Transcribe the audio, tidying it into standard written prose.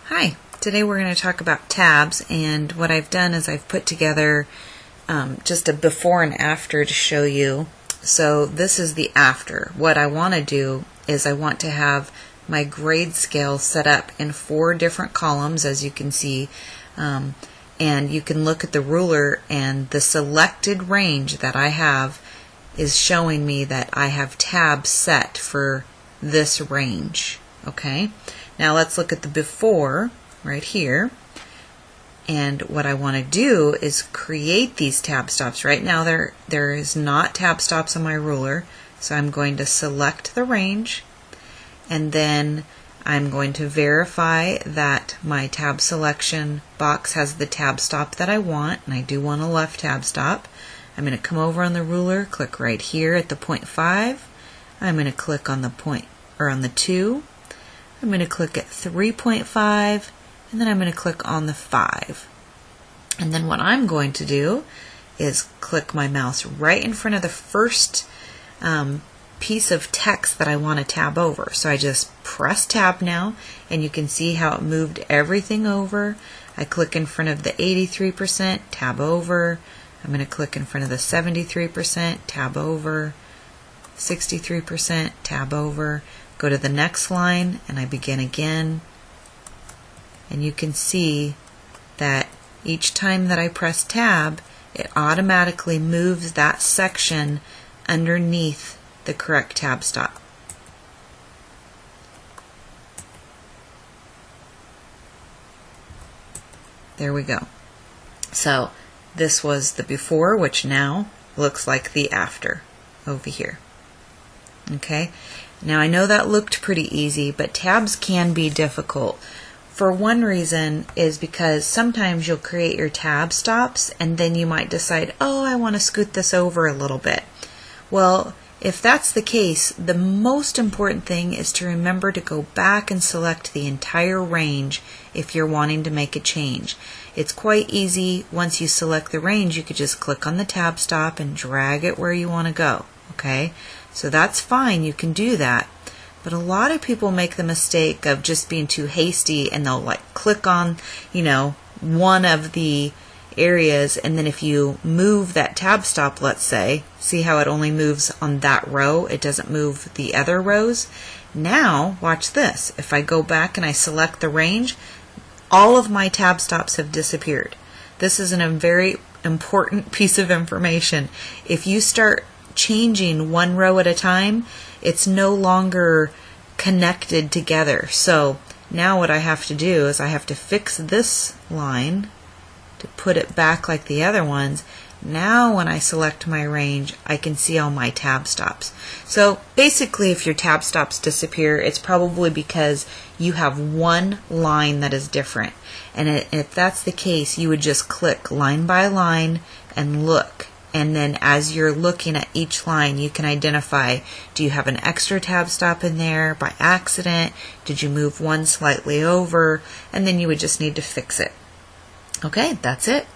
Hi, today we're going to talk about tabs, and what I've done is I've put together just a before and after to show you. So this is the after. What I want to do is I want to have my grade scale set up in 4 different columns, as you can see, and you can look at the ruler, and the selected range that I have is showing me that I have tabs set for this range. Okay, now let's look at the before right here, and what I want to do is create these tab stops. Right now there is not tab stops on my ruler, so I'm going to select the range, and then I'm going to verify that my tab selection box has the tab stop that I want, and I do want a left tab stop. I'm going to come over on the ruler, click right here at the 0.5. I'm going to click on the on the 2. I'm going to click at 3.5, and then I'm going to click on the 5. And then what I'm going to do is click my mouse right in front of the first piece of text that I want to tab over. So I just press tab now, and you can see how it moved everything over. I click in front of the 83%, tab over. I'm going to click in front of the 73%, tab over, 63%, tab over. Go to the next line, and I begin again. And you can see that each time that I press tab, it automatically moves that section underneath the correct tab stop. There we go. So this was the before, which now looks like the after over here. Okay, now I know that looked pretty easy, but tabs can be difficult. For one reason is because sometimes you'll create your tab stops and then you might decide, oh, I want to scoot this over a little bit. Well, if that's the case, the most important thing is to remember to go back and select the entire range if you're wanting to make a change. It's quite easy. Once you select the range, you could just click on the tab stop and drag it where you want to go. Okay, so that's fine, you can do that. But a lot of people make the mistake of just being too hasty, and they'll like click on, one of the areas, and then if you move that tab stop, let's say, see how it only moves on that row, it doesn't move the other rows. Now watch this. If I go back and I select the range, all of my tab stops have disappeared. This is a very important piece of information. If you start changing one row at a time, it's no longer connected together. So now what I have to do is I have to fix this line to put it back like the other ones. Now when I select my range, I can see all my tab stops. So basically, if your tab stops disappear, it's probably because you have one line that is different. And if that's the case, you would just click line by line and look. And then as you're looking at each line, you can identify, do you have an extra tab stop in there by accident? Did you move one slightly over? And then you would just need to fix it. Okay, that's it.